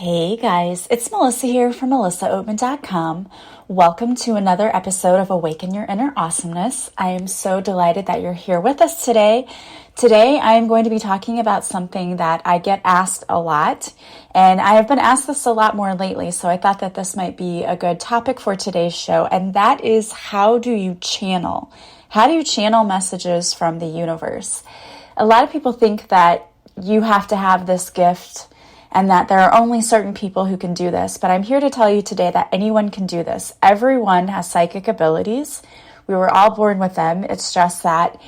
Hey guys, it's Melissa here from melissaoatman.com. Welcome to another episode of Awaken Your Inner Awesomeness. I am so delighted that you're here with us today. Today I am going to be talking about something that I get asked a lot, and I have been asked this a lot more lately, so I thought that this might be a good topic for today's show, and that is how do you channel? How do you channel messages from the universe? A lot of people think that you have to have this gift and that there are only certain people who can do this. But I'm here to tell you today that anyone can do this. Everyone has psychic abilities. We were all born with them. It's just that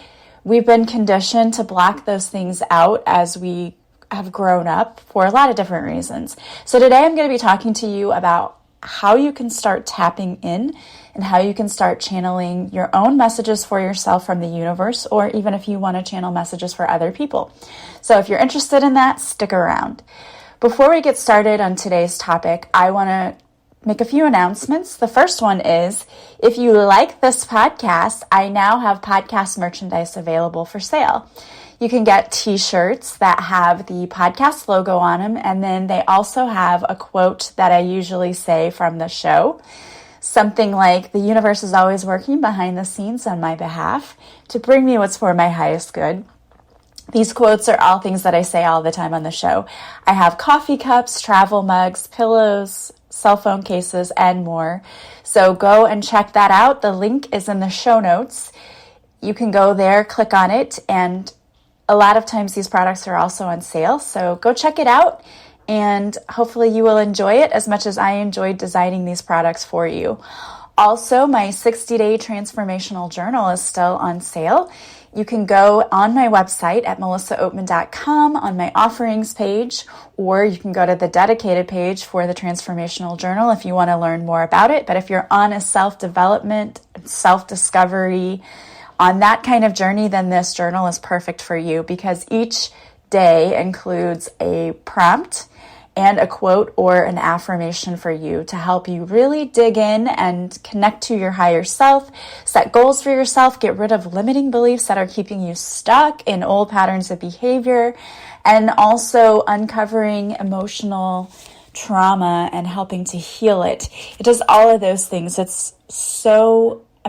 we've been conditioned to block those things out as we have grown up for a lot of different reasons. So today I'm going to be talking to you about how you can start tapping in and how you can start channeling your own messages for yourself from the universe, or even if you want to channel messages for other people. So if you're interested in that, stick around. Before we get started on today's topic, I want to make a few announcements. The first one is, if you like this podcast, I now have podcast merchandise available for sale. You can get t-shirts that have the podcast logo on them, and then they also have a quote that I usually say from the show. Something like, the universe is always working behind the scenes on my behalf to bring me what's for my highest good. These quotes are all things that I say all the time on the show. I have coffee cups, travel mugs, pillows, cell phone cases, and more. So go and check that out. The link is in the show notes. You can go there, click on it, and a lot of times these products are also on sale. So go check it out, and hopefully you will enjoy it as much as I enjoyed designing these products for you. Also, my 60-day transformational journal is still on sale. You can go on my website at melissaoatman.com on my offerings page, or you can go to the dedicated page for the transformational journal if you want to learn more about it. But if you're on a self-development, self-discovery, on that kind of journey, then this journal is perfect for you, because each day includes a prompt and a quote or an affirmation for you to help you really dig in and connect to your higher self, set goals for yourself, get rid of limiting beliefs that are keeping you stuck in old patterns of behavior, and also uncovering emotional trauma and helping to heal it. It does all of those things. I'm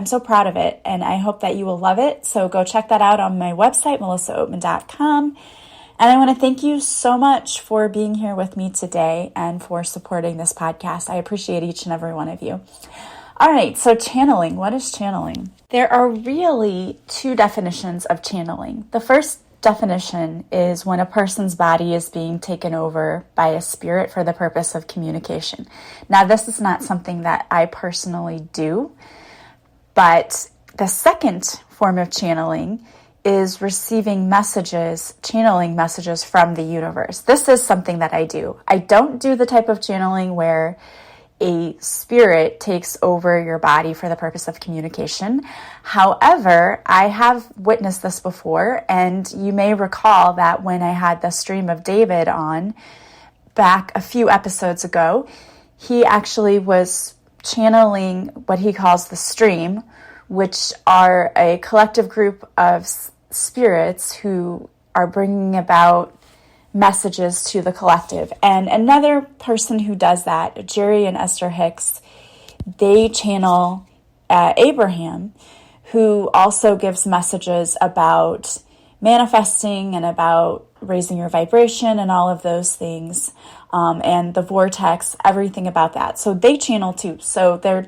so proud of it, and I hope that you will love it. So go check that out on my website, melissaoatman.com. And I want to thank you so much for being here with me today and for supporting this podcast. I appreciate each and every one of you. All right, so channeling. What is channeling? There are really two definitions of channeling. The first definition is when a person's body is being taken over by a spirit for the purpose of communication. Now, this is not something that I personally do, but the second form of channeling is receiving messages, channeling messages from the universe. This is something that I do. I don't do the type of channeling where a spirit takes over your body for the purpose of communication. However, I have witnessed this before, and you may recall that when I had the stream of David on back a few episodes ago, he actually was channeling what he calls the stream, which are a collective group of spirits who are bringing about messages to the collective. And another person who does that, Jerry and Esther Hicks, they channel Abraham, who also gives messages about manifesting and about raising your vibration and all of those things, and the vortex, everything about that. So they channel too. So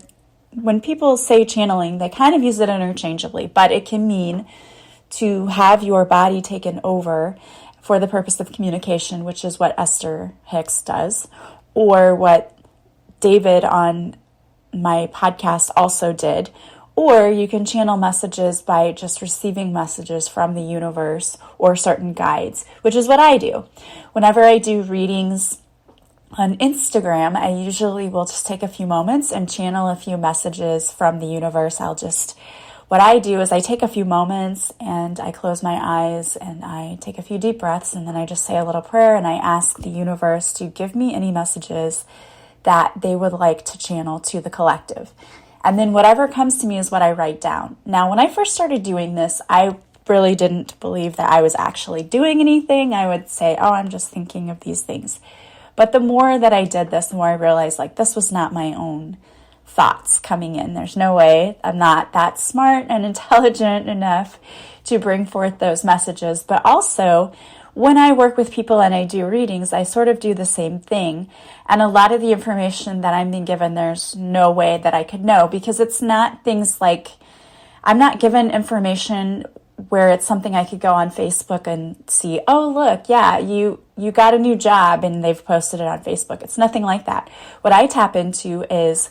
when people say channeling, they kind of use it interchangeably, but it can mean to have your body taken over for the purpose of communication, which is what Esther Hicks does, or what David on my podcast also did. Or you can channel messages by just receiving messages from the universe or certain guides, which is what I do. Whenever I do readings on Instagram, I usually will just take a few moments and channel a few messages from the universe. What I do is I take a few moments and I close my eyes and I take a few deep breaths, and then I just say a little prayer and I ask the universe to give me any messages that they would like to channel to the collective. And then whatever comes to me is what I write down. Now, when I first started doing this, I really didn't believe that I was actually doing anything. I would say, oh, I'm just thinking of these things. But the more that I did this, the more I realized like this was not my own thoughts coming in. There's no way. I'm not that smart and intelligent enough to bring forth those messages. But also, when I work with people and I do readings, I sort of do the same thing. And a lot of the information that I'm being given, there's no way that I could know, because it's not things like, I'm not given information where it's something I could go on Facebook and see, oh, look, yeah, you got a new job and they've posted it on Facebook. It's nothing like that. What I tap into is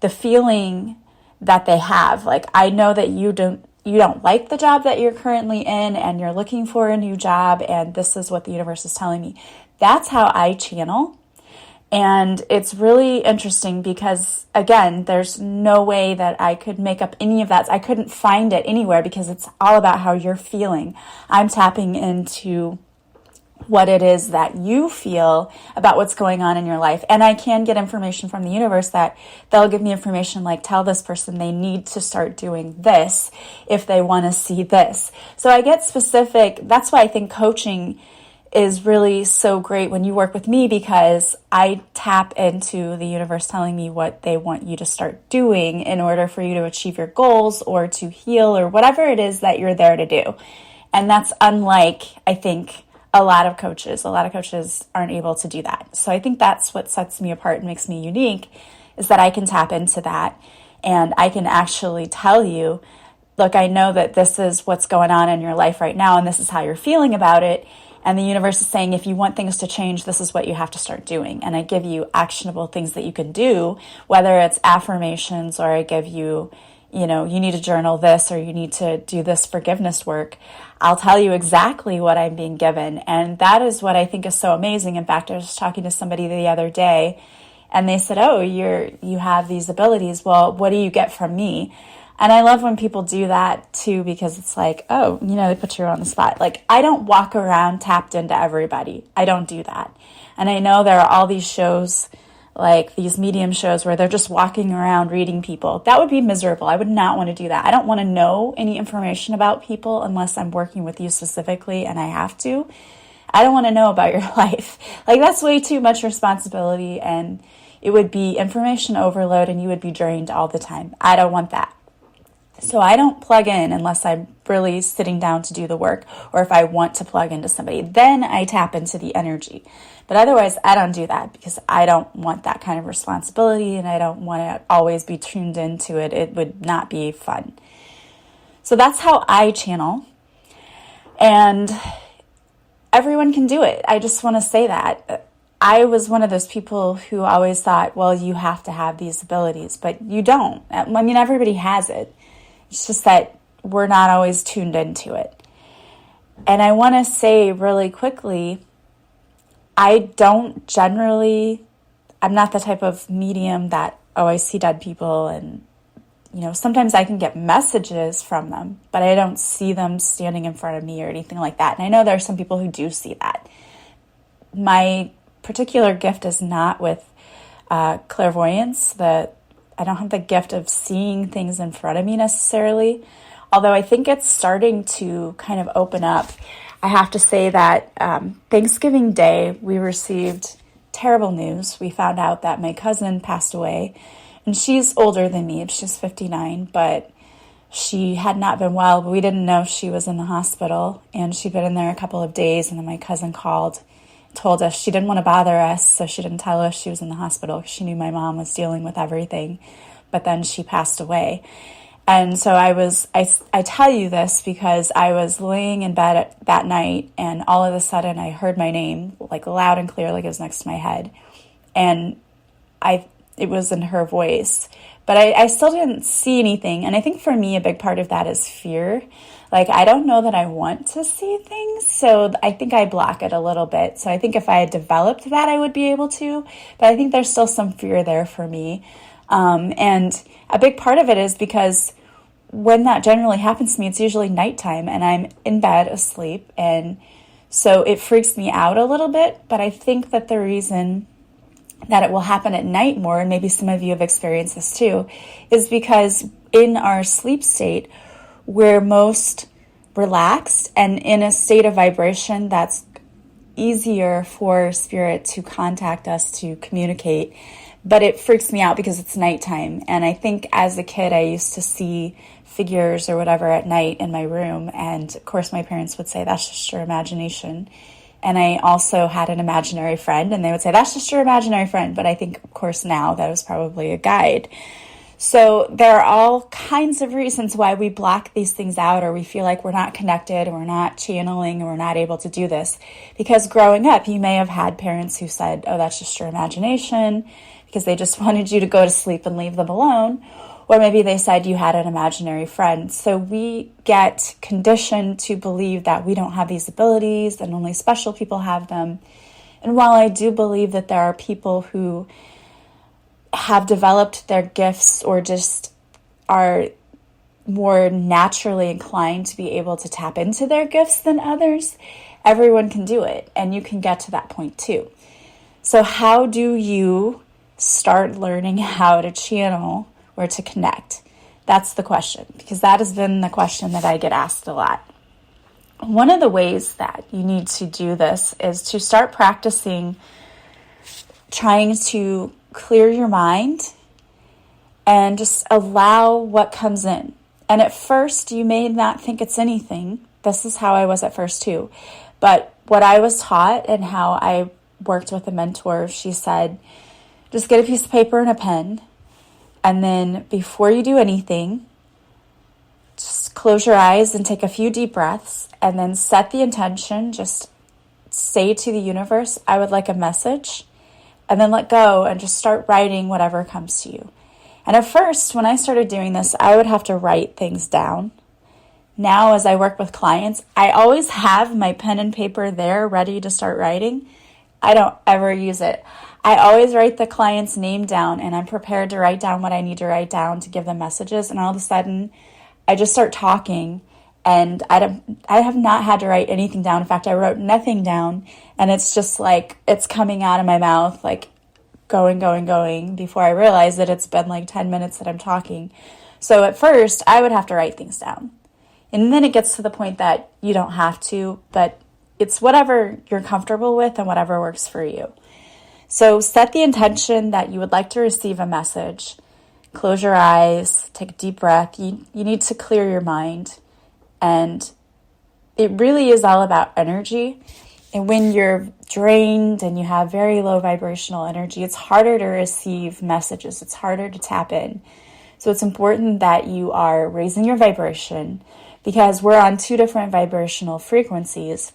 the feeling that they have. Like, I know that you don't like the job that you're currently in and you're looking for a new job, and this is what the universe is telling me. That's how I channel. And it's really interesting because, again, there's no way that I could make up any of that. I couldn't find it anywhere because it's all about how you're feeling. I'm tapping into what it is that you feel about what's going on in your life. And I can get information from the universe that they'll give me information like, tell this person they need to start doing this if they want to see this. So I get specific. That's why I think coaching is really so great when you work with me, because I tap into the universe telling me what they want you to start doing in order for you to achieve your goals or to heal or whatever it is that you're there to do. And that's unlike, I think, a lot of coaches. A lot of coaches aren't able to do that. So I think that's what sets me apart and makes me unique, is that I can tap into that and I can actually tell you, look, I know that this is what's going on in your life right now and this is how you're feeling about it. And the universe is saying, if you want things to change, this is what you have to start doing. And I give you actionable things that you can do, whether it's affirmations or I give you, you need to journal this or you need to do this forgiveness work. I'll tell you exactly what I'm being given. And that is what I think is so amazing. In fact, I was talking to somebody the other day and they said, oh, you have these abilities. Well, what do you get from me? And I love when people do that too, because it's like, oh, they put you on the spot. Like, I don't walk around tapped into everybody. I don't do that. And I know there are all these shows, like these medium shows where they're just walking around reading people. That would be miserable. I would not want to do that. I don't want to know any information about people unless I'm working with you specifically and I have to. I don't want to know about your life. Like, that's way too much responsibility, and it would be information overload and you would be drained all the time. I don't want that. So I don't plug in unless I'm really sitting down to do the work, or if I want to plug into somebody, then I tap into the energy. But otherwise, I don't do that because I don't want that kind of responsibility and I don't want to always be tuned into it. It would not be fun. So that's how I channel. And everyone can do it. I just want to say that. I was one of those people who always thought, well, you have to have these abilities, but you don't. I mean, everybody has it. It's just that we're not always tuned into it. And I want to say really quickly, I'm not the type of medium that, oh, I see dead people and, sometimes I can get messages from them, but I don't see them standing in front of me or anything like that. And I know there are some people who do see that. My particular gift is not with clairvoyance. I don't have the gift of seeing things in front of me necessarily, although I think it's starting to kind of open up. I have to say that Thanksgiving Day, we received terrible news. We found out that my cousin passed away, and she's older than me. She's 59, but she had not been well. But we didn't know she was in the hospital, and she'd been in there a couple of days, and then my cousin called, told us she didn't want to bother us, so she didn't tell us she was in the hospital. She knew my mom was dealing with everything, but then she passed away. And so I tell you this because I was laying in bed that night, and all of a sudden I heard my name, like loud and clear, like it was next to my head. And it was in her voice, but I still didn't see anything. And I think for me, a big part of that is fear. Like, I don't know that I want to see things, so I think I block it a little bit. So I think if I had developed that, I would be able to, but I think there's still some fear there for me. And a big part of it is because when that generally happens to me, it's usually nighttime and I'm in bed asleep. And so it freaks me out a little bit, but I think that the reason that it will happen at night more, and maybe some of you have experienced this too, is because in our sleep state, we're most relaxed and in a state of vibration that's easier for spirit to contact us, to communicate. But it freaks me out because it's nighttime. And I think as a kid, I used to see figures or whatever at night in my room. And of course, my parents would say, that's just your imagination. And I also had an imaginary friend, and they would say, that's just your imaginary friend. But I think, of course, now that was probably a guide. So there are all kinds of reasons why we block these things out, or we feel like we're not connected, or we're not channeling, or we're not able to do this. Because growing up, you may have had parents who said, oh, that's just your imagination, because they just wanted you to go to sleep and leave them alone. Or maybe they said you had an imaginary friend. So we get conditioned to believe that we don't have these abilities and only special people have them. And while I do believe that there are people who have developed their gifts or just are more naturally inclined to be able to tap into their gifts than others, everyone can do it. And you can get to that point too. So how do you start learning how to channel or to connect? That's the question, because that has been the question that I get asked a lot. One of the ways that you need to do this is to start practicing trying to clear your mind and just allow what comes in. And at first, you may not think it's anything. This is how I was at first too. But what I was taught and how I worked with a mentor, she said, just get a piece of paper and a pen. And then before you do anything, just close your eyes and take a few deep breaths and then set the intention. Just say to the universe, I would like a message. And then let go and just start writing whatever comes to you. And at first, when I started doing this, I would have to write things down. Now, as I work with clients, I always have my pen and paper there ready to start writing. I don't ever use it. I always write the client's name down, and I'm prepared to write down what I need to write down to give them messages. And all of a sudden, I just start talking, and I have not had to write anything down. In fact, I wrote nothing down, and it's just like it's coming out of my mouth, like going, before I realize that it's been like 10 minutes that I'm talking. So at first, I would have to write things down. And then it gets to the point that you don't have to, but it's whatever you're comfortable with and whatever works for you. So set the intention that you would like to receive a message. Close your eyes, take a deep breath. You need to clear your mind. And it really is all about energy. And when you're drained and you have very low vibrational energy, it's harder to receive messages. It's harder to tap in. So it's important that you are raising your vibration, because we're on two different vibrational frequencies.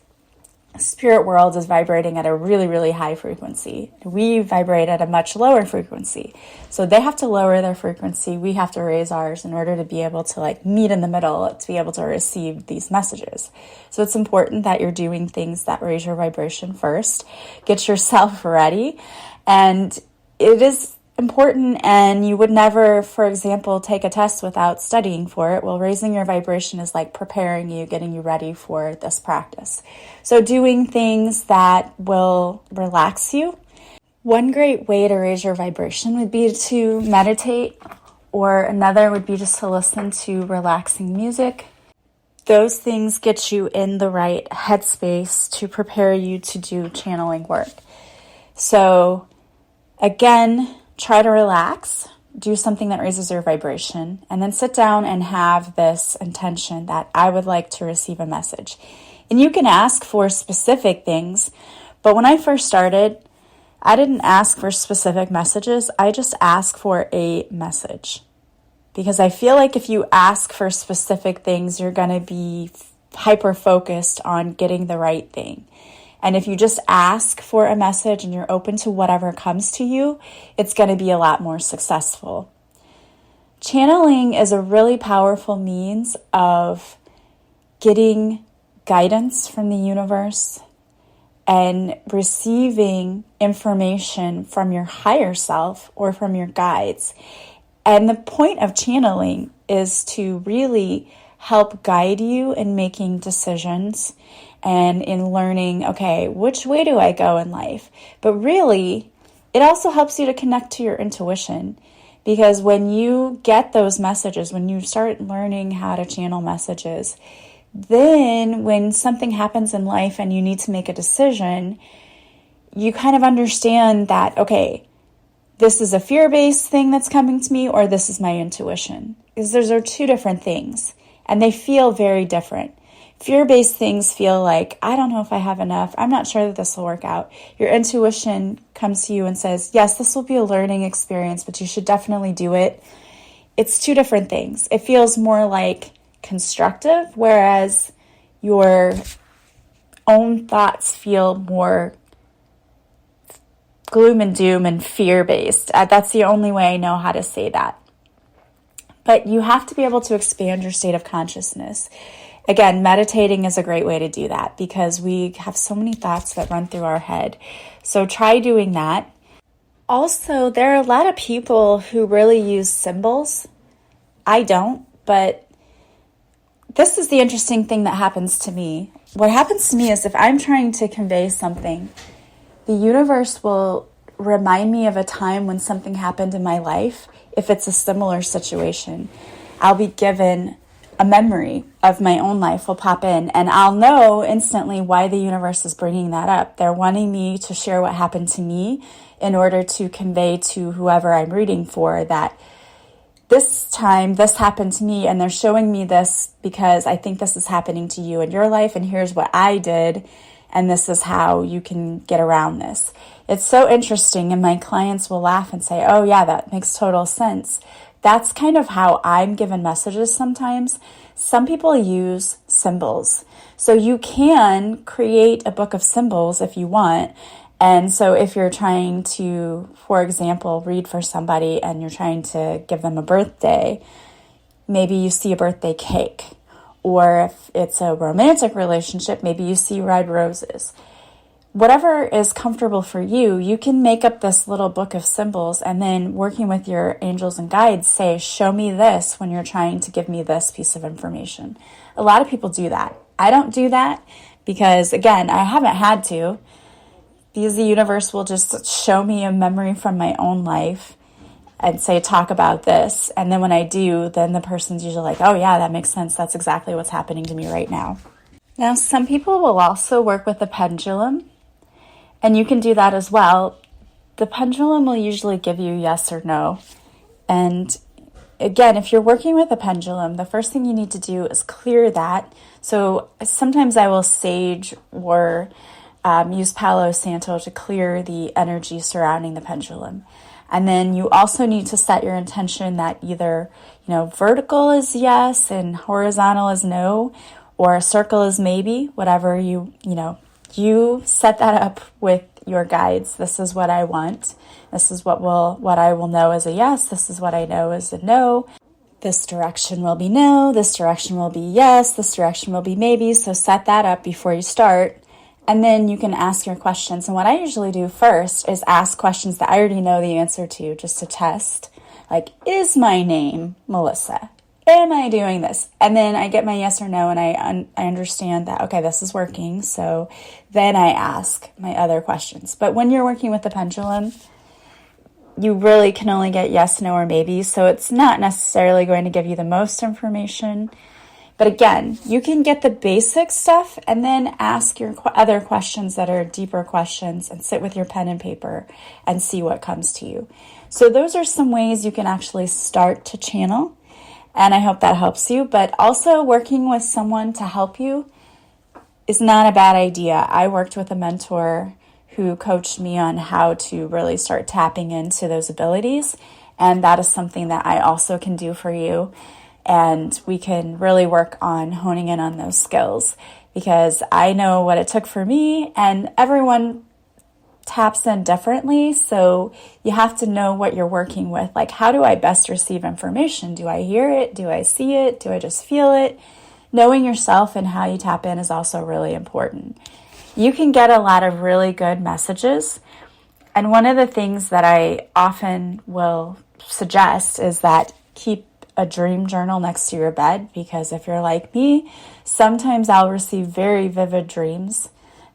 Spirit world is vibrating at a really, really high frequency. We vibrate at a much lower frequency. So they have to lower their frequency. We have to raise ours in order to be able to meet in the middle, to be able to receive these messages. So it's important that you're doing things that raise your vibration first. Get yourself ready. And it is important, and you would never, for example, take a test without studying for it. Well, raising your vibration is like preparing you, getting you ready for this practice. So doing things that will relax you. One great way to raise your vibration would be to meditate, or another would be just to listen to relaxing music. Those things get you in the right headspace to prepare you to do channeling work. So again, try to relax, do something that raises your vibration, and then sit down and have this intention that I would like to receive a message. And you can ask for specific things, but when I first started, I didn't ask for specific messages. I just asked for a message. Because I feel like if you ask for specific things, you're going to be hyper-focused on getting the right thing. And if you just ask for a message and you're open to whatever comes to you, it's going to be a lot more successful. Channeling is a really powerful means of getting guidance from the universe and receiving information from your higher self or from your guides. And the point of channeling is to really help guide you in making decisions and in learning, okay, which way do I go in life? But really, it also helps you to connect to your intuition, because when you get those messages, when you start learning how to channel messages, Then when something happens in life and you need to make a decision, you kind of understand that, okay, this is a fear-based thing that's coming to me, or this is my intuition. Because those are two different things, and they feel very different. Fear-based things feel like, I don't know if I have enough. I'm not sure that this will work out. Your intuition comes to you and says, yes, this will be a learning experience, but you should definitely do it. It's two different things. It feels more like constructive, whereas your own thoughts feel more gloom and doom and fear-based. That's the only way I know how to say that. But you have to be able to expand your state of consciousness. Again, meditating is a great way to do that because we have so many thoughts that run through our head. So try doing that. Also, there are a lot of people who really use symbols. I don't, but this is the interesting thing that happens to me. What happens to me is if I'm trying to convey something, the universe will remind me of a time when something happened in my life. If it's a similar situation, I'll be given a memory of my own life will pop in, and I'll know instantly why the universe is bringing that up. They're wanting me to share what happened to me in order to convey to whoever I'm reading for that this time this happened to me, and they're showing me this because I think this is happening to you in your life, and here's what I did, and this is how you can get around this. It's so interesting, and my clients will laugh and say, oh yeah, that makes total sense. That's kind of how I'm given messages sometimes. Some people use symbols. So you can create a book of symbols if you want. And so if you're trying to, for example, read for somebody and you're trying to give them a birthday, maybe you see a birthday cake. Or if it's a romantic relationship, maybe you see red roses. Whatever is comfortable for you, you can make up this little book of symbols and then working with your angels and guides, say, show me this when you're trying to give me this piece of information. A lot of people do that. I don't do that because, again, I haven't had to. Because the universe will just show me a memory from my own life and say, talk about this. And then when I do, then the person's usually like, oh yeah, that makes sense. That's exactly what's happening to me right now. Now, some people will also work with the pendulum, and you can do that as well. The pendulum will usually give you yes or no. And again, if you're working with a pendulum, the first thing you need to do is clear that. So sometimes I will sage or use Palo Santo to clear the energy surrounding the pendulum. And then you also need to set your intention that either, vertical is yes and horizontal is no, or a circle is maybe, whatever you set that up with your guides. This is what I want. This is what I will know as a yes. This is what I know as a no. This direction will be no. This direction will be yes. This direction will be maybe. So set that up before you start. And then you can ask your questions. And what I usually do first is ask questions that I already know the answer to, just to test. Like, is my name Melissa? Am I doing this? And then I get my yes or no, and I understand that, okay, this is working. So then I ask my other questions. But when you're working with the pendulum, you really can only get yes, no, or maybe. So it's not necessarily going to give you the most information. But again, you can get the basic stuff and then ask your other questions that are deeper questions and sit with your pen and paper and see what comes to you. So those are some ways you can actually start to channel. And I hope that helps you. But also working with someone to help you is not a bad idea. I worked with a mentor who coached me on how to really start tapping into those abilities. And that is something that I also can do for you. And we can really work on honing in on those skills because I know what it took for me, and everyone taps in differently. So you have to know what you're working with. Like, how do I best receive information? Do I hear it? Do I see it? Do I just feel it? Knowing yourself and how you tap in is also really important. You can get a lot of really good messages. And one of the things that I often will suggest is that keep a dream journal next to your bed, because if you're like me, sometimes I'll receive very vivid dreams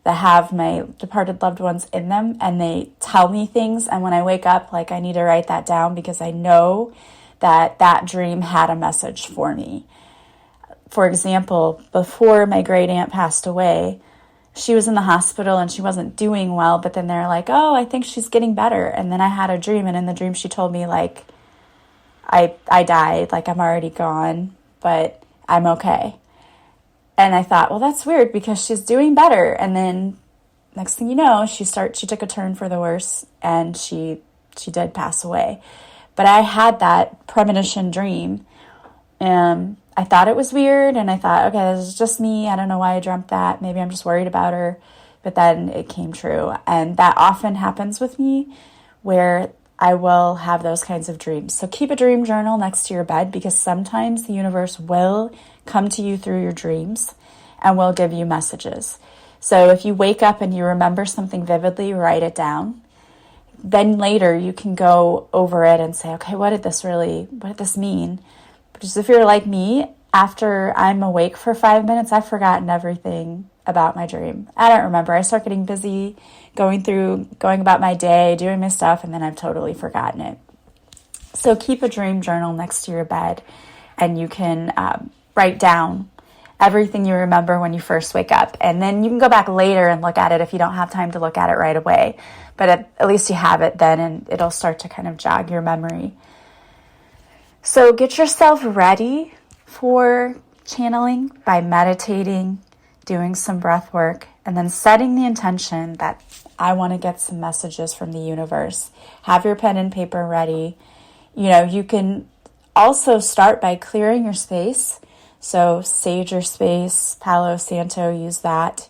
that have my departed loved ones in them, and they tell me things, and when I wake up, like, I need to write that down because I know that that dream had a message for me. for example, before my great aunt passed away, she was in the hospital and she wasn't doing well, but then they're like, oh, I think she's getting better. And then I had a dream, and in the dream she told me, like, I died, like I'm already gone, but I'm okay. And I thought, well, that's weird because she's doing better. And then next thing you know, she took a turn for the worse, and she did pass away. But I had that premonition dream, and I thought it was weird, and I thought, okay, this is just me. I don't know why I dreamt that. Maybe I'm just worried about her. But then it came true. And that often happens with me, where I will have those kinds of dreams. So keep a dream journal next to your bed, because sometimes the universe will come to you through your dreams and will give you messages. So if you wake up and you remember something vividly, write it down. Then later you can go over it and say, okay, what did this mean? Because if you're like me, after I'm awake for 5 minutes, I've forgotten everything about my dream. I don't remember. I start getting busy, going about my day, doing my stuff, and then I've totally forgotten it. So keep a dream journal next to your bed, and you can write down everything you remember when you first wake up. And then you can go back later and look at it if you don't have time to look at it right away. But at least you have it then, and it'll start to kind of jog your memory. So get yourself ready for channeling by meditating, doing some breath work, and then setting the intention that I want to get some messages from the universe. Have your pen and paper ready. You can also start by clearing your space. So sage your space, Palo Santo, use that.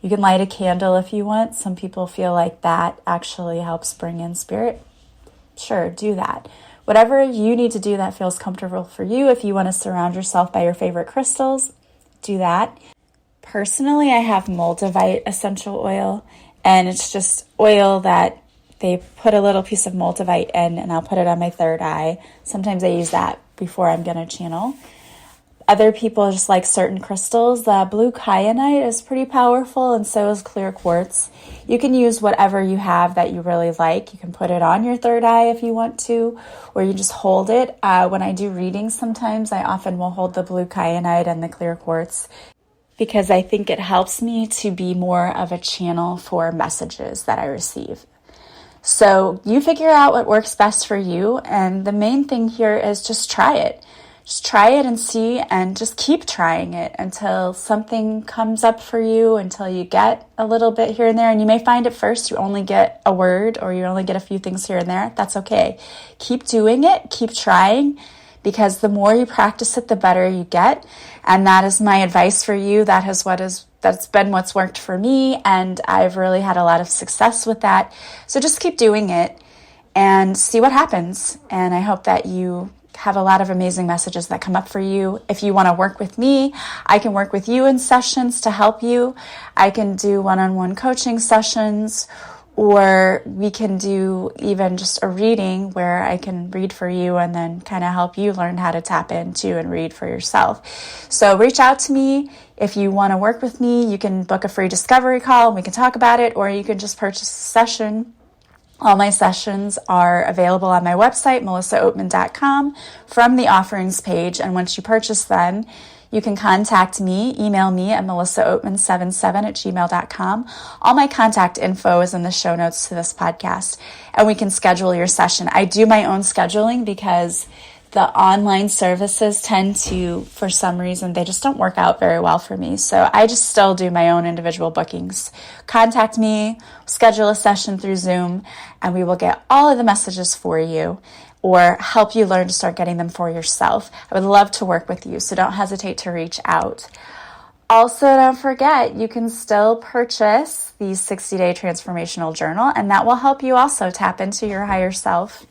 You can light a candle if you want. Some people feel like that actually helps bring in spirit. Sure, do that. Whatever you need to do that feels comfortable for you. If you want to surround yourself by your favorite crystals, do that. Personally, I have Moldavite essential oil, and it's just oil that they put a little piece of Moldavite in, and I'll put it on my third eye. Sometimes I use that before I'm going to channel. Other people just like certain crystals. The blue kyanite is pretty powerful, and so is clear quartz. You can use whatever you have that you really like. You can put it on your third eye if you want to, or you just hold it. When I do readings sometimes, I often will hold the blue kyanite and the clear quartz, because I think it helps me to be more of a channel for messages that I receive. So you figure out what works best for you, and the main thing here is just try it. Just try it and see, and just keep trying it until something comes up for you, until you get a little bit here and there. And you may find at first you only get a word, or you only get a few things here and there. That's okay. Keep doing it. Keep trying, because the more you practice it, the better you get. And that is my advice for you. That's been what's worked for me, and I've really had a lot of success with that. So just keep doing it and see what happens. And I hope that you have a lot of amazing messages that come up for you. If you want to work with me, I can work with you in sessions to help you. I can do one-on-one coaching sessions, or we can do even just a reading where I can read for you and then kind of help you learn how to tap into and read for yourself. So reach out to me. If you want to work with me, you can book a free discovery call and we can talk about it, or you can just purchase a session. All my sessions are available on my website, melissaoatman.com, from the offerings page. And once you purchase them, you can contact me, email me at melissaoatman77@gmail.com. All my contact info is in the show notes to this podcast, and we can schedule your session. I do my own scheduling because the online services tend to, for some reason, they just don't work out very well for me. So I just still do my own individual bookings. Contact me, schedule a session through Zoom, and we will get all of the messages for you, or help you learn to start getting them for yourself. I would love to work with you, so don't hesitate to reach out. Also, don't forget, you can still purchase the 60-day transformational journal, and that will help you also tap into your higher self.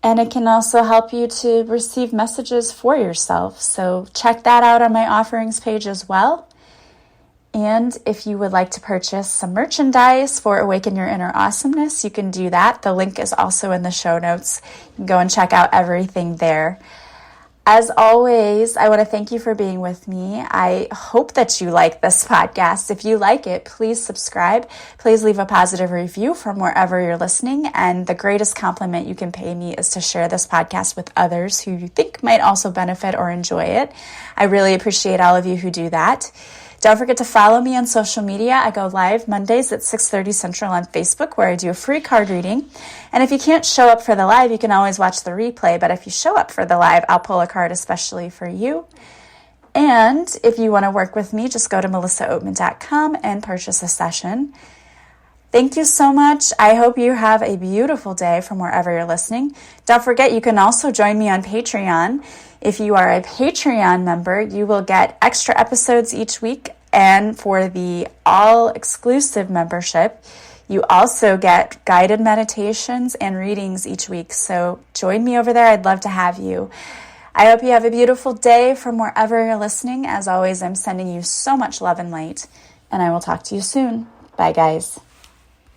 And it can also help you to receive messages for yourself. So check that out on my offerings page as well. And if you would like to purchase some merchandise for Awaken Your Inner Awesomeness, you can do that. The link is also in the show notes. You can go and check out everything there. As always, I want to thank you for being with me. I hope that you like this podcast. If you like it, please subscribe. Please leave a positive review from wherever you're listening. And the greatest compliment you can pay me is to share this podcast with others who you think might also benefit or enjoy it. I really appreciate all of you who do that. Don't forget to follow me on social media. I go live Mondays at 6:30 Central on Facebook, where I do a free card reading. And if you can't show up for the live, you can always watch the replay. But if you show up for the live, I'll pull a card especially for you. And if you want to work with me, just go to melissaoatman.com and purchase a session. Thank you so much. I hope you have a beautiful day from wherever you're listening. Don't forget, you can also join me on Patreon. If you are a Patreon member, you will get extra episodes each week. And for the all-exclusive membership, you also get guided meditations and readings each week. So join me over there. I'd love to have you. I hope you have a beautiful day from wherever you're listening. As always, I'm sending you so much love and light. And I will talk to you soon. Bye, guys.